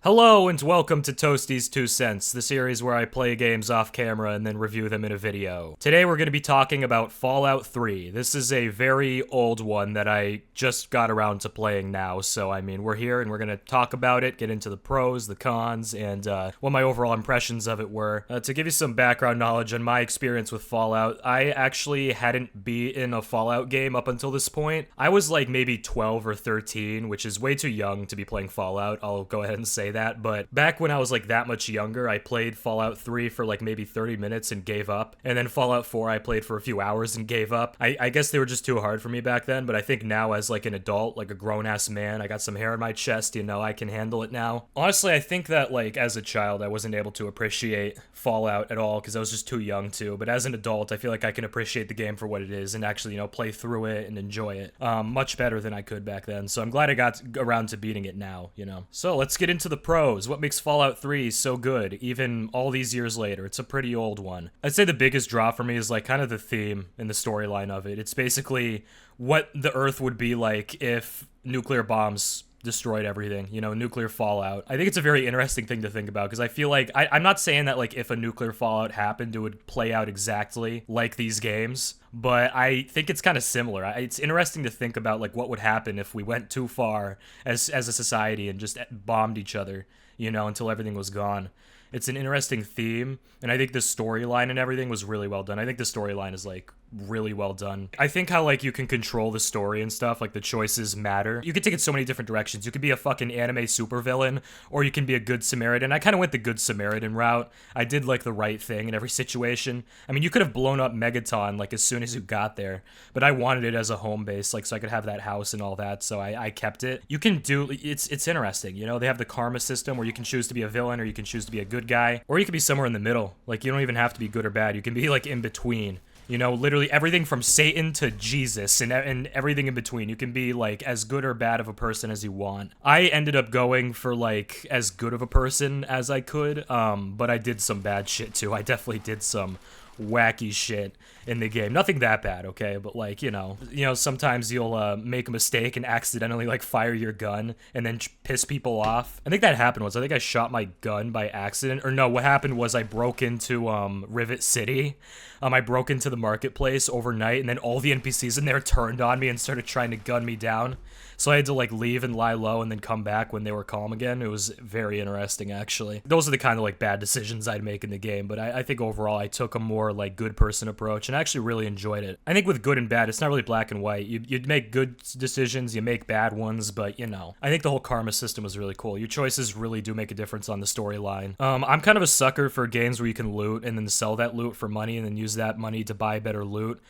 Hello and welcome to Toasty's 2 Cents, the series where I play games off camera and then review them in a video. Today we're going to be talking about Fallout 3. This is a very old one that I just got around to playing now, so I mean, we're here and we're going to talk about it, get into the pros, the cons, and what my overall impressions of it were. To give you some background knowledge on my experience with Fallout, I actually hadn't been in a Fallout game up until this point. I was like maybe 12 or 13, which is way too young to be playing Fallout, I'll go ahead and say that, but back when I was like that much younger, I played Fallout 3 for like maybe 30 minutes and gave up, and then Fallout 4 I played for a few hours and gave up. I guess they were just too hard for me back then, but I think now as like an adult, like a grown-ass man, I got some hair on my chest, you know, I can handle it now. Honestly, I think that like as a child I wasn't able to appreciate Fallout at all because I was just too young to, but as an adult I feel like I can appreciate the game for what it is and actually, you know, play through it and enjoy it much better than I could back then, so I'm glad I got around to beating it now, you know. So let's get into the pros. What makes Fallout 3 so good, even all these years later? It's a pretty old one. I'd say the biggest draw for me is like kind of the theme and the storyline of it. It's basically what the Earth would be like if nuclear bombs destroyed everything, you know, nuclear fallout. I think it's a very interesting thing to think about because I feel like, I'm not saying that like if a nuclear fallout happened, it would play out exactly like these games, but I think it's kind of similar. It's interesting to think about like what would happen if we went too far as a society and just bombed each other, you know, until everything was gone. It's an interesting theme, and I think the storyline and everything was really well done. I think the storyline is like really well done. I think how like you can control the story and stuff, like the choices matter. You could take it so many different directions. You could be a fucking anime supervillain, or you can be a good Samaritan. I kind of went the good Samaritan route. I did like the right thing in every situation. I mean, you could have blown up Megaton like as soon as you got there, but I wanted it as a home base, like so I could have that house and all that, so I kept it. You can do, it's interesting, you know, they have the karma system where you can choose to be a villain or you can choose to be a good guy, or you could be somewhere in the middle. Like, you don't even have to be good or bad. You can be like in between. You know, literally everything from Satan to Jesus and everything in between. You can be like as good or bad of a person as you want. I ended up going for like as good of a person as I could, but I did some bad shit too. I definitely did some wacky shit in the game. Nothing that bad, okay? But like, you know, sometimes you'll make a mistake and accidentally like fire your gun and then piss people off. I think that happened once. I think I shot my gun by accident. Or no, what happened was I broke into Rivet City. I broke into the marketplace overnight, and then all the NPCs in there turned on me and started trying to gun me down. So I had to like leave and lie low and then come back when they were calm again. It was very interesting, actually. Those are the kind of like bad decisions I'd make in the game, but I think overall I took a more like good person approach and actually really enjoyed it. I think with good and bad, it's not really black and white. You'd make good decisions, you make bad ones, but you know, I think the whole karma system was really cool. Your choices really do make a difference on the storyline. I'm kind of a sucker for games where you can loot and then sell that loot for money and then use that money to buy better loot.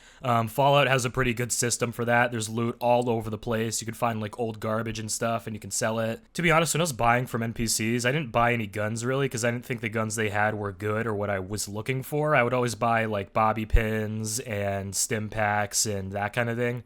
Fallout has a pretty good system for that. There's loot all over the place. You can find like old garbage and stuff and you can sell it. To be honest, when I was buying from NPCs, I didn't buy any guns really because I didn't think the guns they had were good or what I was looking for. I would always buy like bobby pins and stim packs and that kind of thing.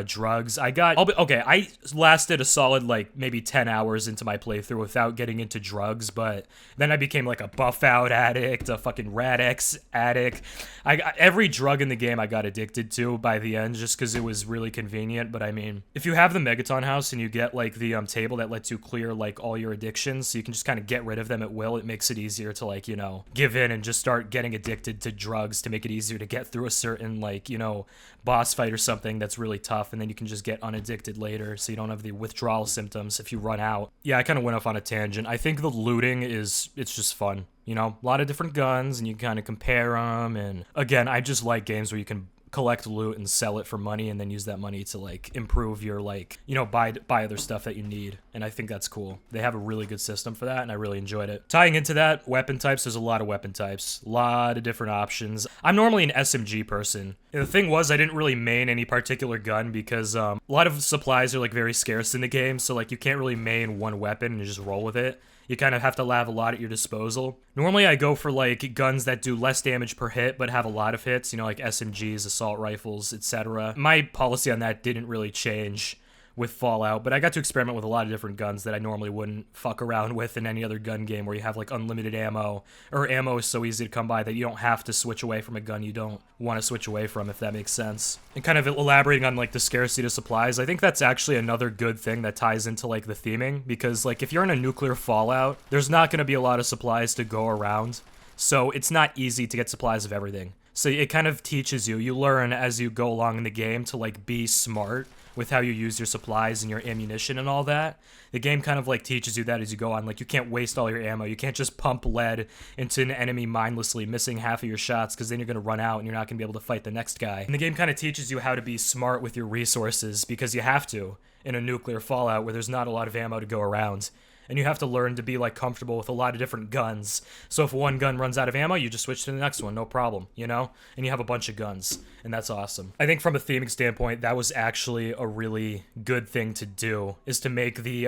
Drugs. I lasted a solid like maybe 10 hours into my playthrough without getting into drugs, but then I became like a buff out addict, a fucking Rad-X addict. Every drug in the game I got addicted to by the end just because it was really convenient. But I mean, if you have the Megaton house and you get like the table that lets you clear like all your addictions, so you can just kind of get rid of them at will, it makes it easier to like, you know, give in and just start getting addicted to drugs to make it easier to get through a certain like, you know, boss fight or something that's really tough, and then you can just get unaddicted later so you don't have the withdrawal symptoms if you run out. Yeah, I kind of went off on a tangent. I think the looting it's just fun. You know, a lot of different guns and you kind of compare them, and again, I just like games where you can collect loot and sell it for money and then use that money to like improve your like, you know, buy other stuff that you need, and I think that's cool. They have a really good system for that and I really enjoyed it. Tying into that, weapon types, there's a lot of weapon types, a lot of different options. I'm normally an SMG person. And the thing was, I didn't really main any particular gun because a lot of supplies are like very scarce in the game, so like you can't really main one weapon and just roll with it. You kind of have to have a lot at your disposal. Normally I go for like guns that do less damage per hit but have a lot of hits, you know, like SMGs, assault rifles, etc. My policy on that didn't really change with Fallout, but I got to experiment with a lot of different guns that I normally wouldn't fuck around with in any other gun game where you have like unlimited ammo, or ammo is so easy to come by that you don't have to switch away from a gun you don't want to switch away from, if that makes sense. And kind of elaborating on like the scarcity of supplies, I think that's actually another good thing that ties into like the theming, because like if you're in a nuclear fallout, there's not going to be a lot of supplies to go around, so it's not easy to get supplies of everything. So it kind of teaches you learn as you go along in the game to like be smart with how you use your supplies and your ammunition and all that. The game kind of like teaches you that as you go on. Like, you can't waste all your ammo. You can't just pump lead into an enemy mindlessly, missing half of your shots, because then you're going to run out and you're not going to be able to fight the next guy. And the game kind of teaches you how to be smart with your resources, because you have to in a nuclear fallout where there's not a lot of ammo to go around. And you have to learn to be like comfortable with a lot of different guns. So if one gun runs out of ammo, you just switch to the next one, no problem, you know? And you have a bunch of guns, and that's awesome. I think from a theming standpoint, that was actually a really good thing to do, is to make the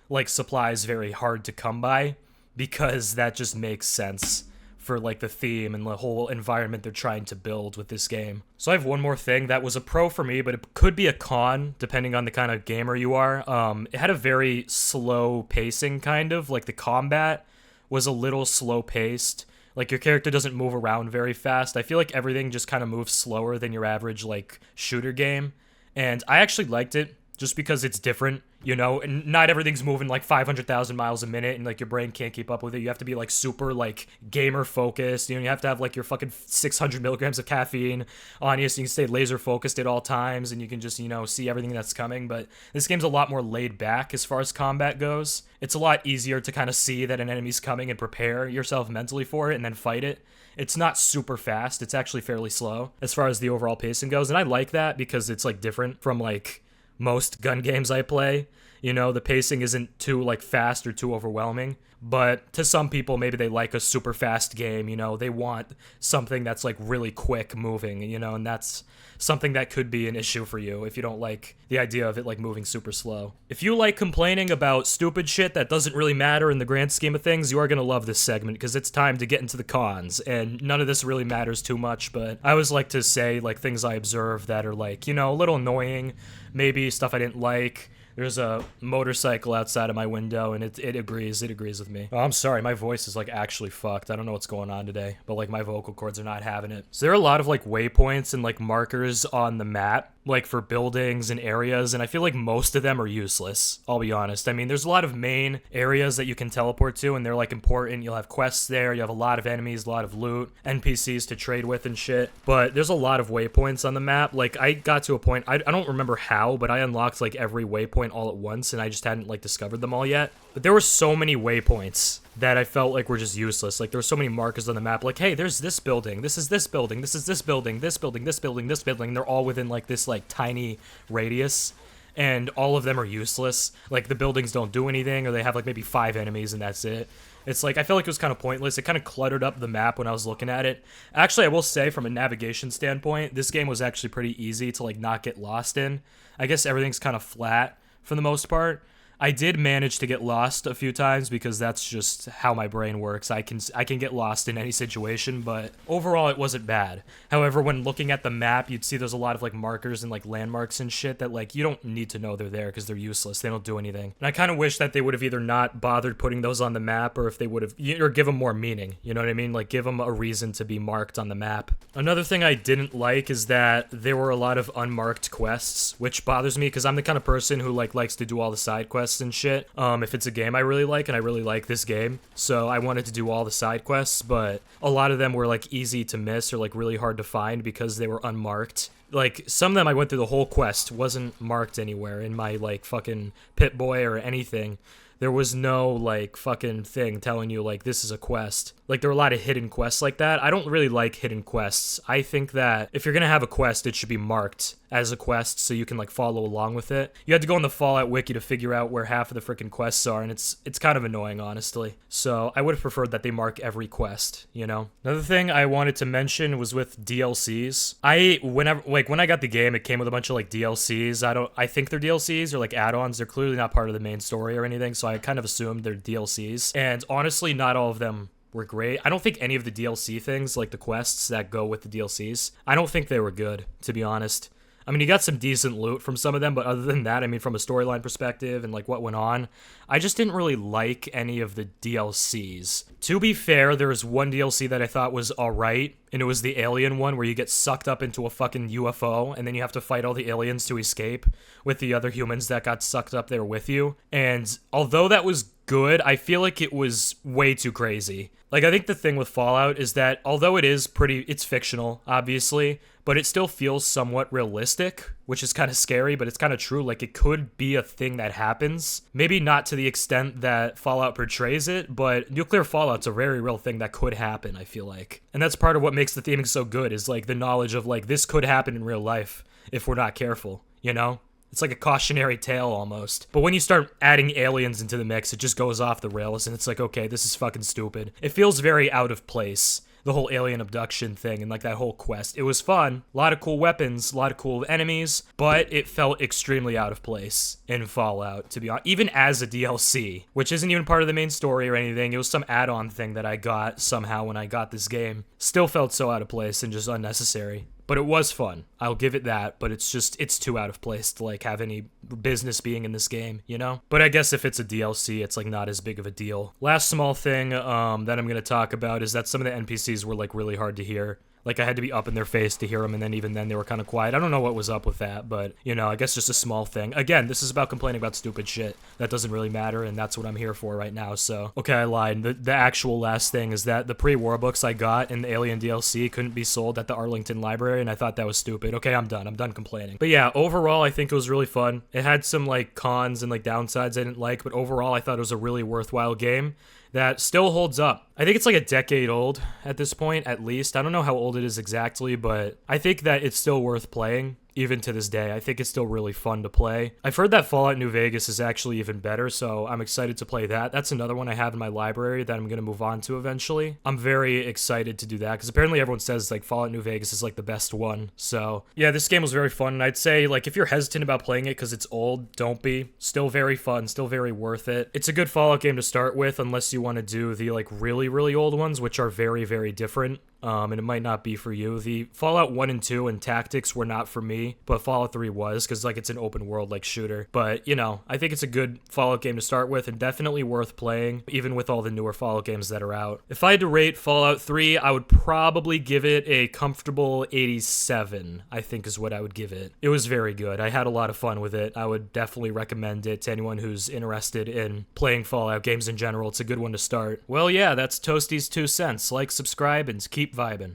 like supplies very hard to come by, because that just makes sense for like the theme and the whole environment they're trying to build with this game. So I have one more thing that was a pro for me, but it could be a con depending on the kind of gamer you are. It had a very slow pacing, kind of like the combat was a little slow paced. Like, your character doesn't move around very fast. I feel like everything just kind of moves slower than your average like shooter game, and I actually liked it just because it's different, you know, and not everything's moving like 500,000 miles a minute and like your brain can't keep up with it. You have to be like super like gamer focused, you know, you have to have like your fucking 600 milligrams of caffeine on you so you can stay laser focused at all times and you can just, you know, see everything that's coming. But this game's a lot more laid back as far as combat goes. It's a lot easier to kind of see that an enemy's coming and prepare yourself mentally for it and then fight it. It's not super fast, it's actually fairly slow as far as the overall pacing goes, and I like that because it's like different from like most gun games I play. You know, the pacing isn't too like fast or too overwhelming, but to some people, maybe they like a super fast game, you know, they want something that's like really quick moving, you know, and that's something that could be an issue for you if you don't like the idea of it like moving super slow. If you like complaining about stupid shit that doesn't really matter in the grand scheme of things, you are going to love this segment, because it's time to get into the cons, and none of this really matters too much, but I always like to say like things I observe that are like, you know, a little annoying, maybe stuff I didn't like. There's a motorcycle outside of my window, and it agrees with me. Oh, I'm sorry, my voice is like actually fucked. I don't know what's going on today, but like my vocal cords are not having it. So there are a lot of like waypoints and like markers on the map, like for buildings and areas, and I feel like most of them are useless, I'll be honest. I mean, there's a lot of main areas that you can teleport to, and they're like important. You'll have quests there, you have a lot of enemies, a lot of loot, NPCs to trade with and shit, but there's a lot of waypoints on the map. Like, I got to a point, I don't remember how, but I unlocked like every waypoint all at once, and I just hadn't like discovered them all yet. But there were so many waypoints that I felt like were just useless. Like, there were so many markers on the map, like, hey, there's this building, this is this building, this is this building, this building, this building, this building. They're all within like this like tiny radius, and all of them are useless. Like, the buildings don't do anything, or they have like maybe 5 enemies and that's it. It's like, I felt like it was kind of pointless. It kind of cluttered up the map when I was looking at it. Actually, I will say, from a navigation standpoint, this game was actually pretty easy to like not get lost in. I guess everything's kind of flat for the most part. I did manage to get lost a few times because that's just how my brain works. I can get lost in any situation, but overall it wasn't bad. However, when looking at the map, you'd see there's a lot of like markers and like landmarks and shit that like you don't need to know they're there because they're useless. They don't do anything. And I kind of wish that they would have either not bothered putting those on the map, or if they would have, or give them more meaning. You know what I mean? Like, give them a reason to be marked on the map. Another thing I didn't like is that there were a lot of unmarked quests, which bothers me because I'm the kind of person who like likes to do all the side quests and shit, if it's a game I really like, and I really like this game, so I wanted to do all the side quests, but a lot of them were like easy to miss or like really hard to find because they were unmarked. Like, some of them I went through the whole quest, wasn't marked anywhere in my like fucking Pip-Boy or anything. There was no like fucking thing telling you like this is a quest. Like, there were a lot of hidden quests like that. I don't really like hidden quests. I think that if you're gonna have a quest, it should be marked as a quest so you can like follow along with it. You had to go on the Fallout wiki to figure out where half of the freaking quests are, and it's kind of annoying, honestly. So I would have preferred that they mark every quest, you know? Another thing I wanted to mention was with DLCs. When I got the game, it came with a bunch of like DLCs. I think they're DLCs or like add-ons. They're clearly not part of the main story or anything, so I kind of assumed they're DLCs. And honestly, not all of them were great. I don't think any of the DLC things, like the quests that go with the DLCs, I don't think they were good, to be honest. I mean, you got some decent loot from some of them, but other than that, I mean, from a storyline perspective and like what went on, I just didn't really like any of the DLCs. To be fair, there was one DLC that I thought was alright, and it was the alien one where you get sucked up into a fucking UFO, and then you have to fight all the aliens to escape with the other humans that got sucked up there with you. And although that was good, I feel like it was way too crazy. Like, I think the thing with Fallout is that although it's fictional, obviously, but it still feels somewhat realistic, which is kind of scary, but it's kind of true. Like, it could be a thing that happens. Maybe not to the extent that Fallout portrays it, but nuclear fallout's a very real thing that could happen, I feel like. And that's part of what makes the theming so good, is like the knowledge of like, this could happen in real life if we're not careful, you know? It's like a cautionary tale almost. But when you start adding aliens into the mix, it just goes off the rails, and it's like, okay, this is fucking stupid. It feels very out of place, the whole alien abduction thing and like that whole quest. It was fun, a lot of cool weapons, a lot of cool enemies, but it felt extremely out of place in Fallout, to be honest. Even as a DLC, which isn't even part of the main story or anything. It was some add-on thing that I got somehow when I got this game. Still felt so out of place and just unnecessary. But it was fun. I'll give it that, but it's too out of place to like have any business being in this game, you know? But I guess if it's a DLC, it's like not as big of a deal. Last small thing that I'm gonna talk about is that some of the NPCs were like really hard to hear. Like, I had to be up in their face to hear them, and then even then they were kind of quiet. I don't know what was up with that, but, you know, I guess just a small thing. Again, this is about complaining about stupid shit. That doesn't really matter, and that's what I'm here for right now, so. Okay, I lied. The actual last thing is that the pre-war books I got in the Alien DLC couldn't be sold at the Arlington Library, and I thought that was stupid. Okay, I'm done. I'm done complaining. But yeah, overall, I think it was really fun. It had some, like, cons and, like, downsides I didn't like, but overall, I thought it was a really worthwhile game that still holds up. I think it's like a decade old at this point, at least. I don't know how old it is exactly, but I think that it's still worth playing. Even to this day, I think it's still really fun to play. I've heard that Fallout New Vegas is actually even better, so I'm excited to play that. That's another one I have in my library that I'm going to move on to eventually. I'm very excited to do that, because apparently everyone says, like, Fallout New Vegas is, like, the best one. So, yeah, this game was very fun, and I'd say, like, if you're hesitant about playing it because it's old, don't be. Still very fun, still very worth it. It's a good Fallout game to start with, unless you want to do the, like, really, really old ones, which are very, very different. And it might not be for you. The Fallout 1 and 2 and Tactics were not for me, but Fallout 3 was, because, like, it's an open world, like, shooter. But, you know, I think it's a good Fallout game to start with, and definitely worth playing, even with all the newer Fallout games that are out. If I had to rate Fallout 3, I would probably give it a comfortable 87, I think is what I would give it. It was very good. I had a lot of fun with it. I would definitely recommend it to anyone who's interested in playing Fallout games in general. It's a good one to start. Well, yeah, that's Toasty's 2 cents. Like, subscribe, and keep vibing.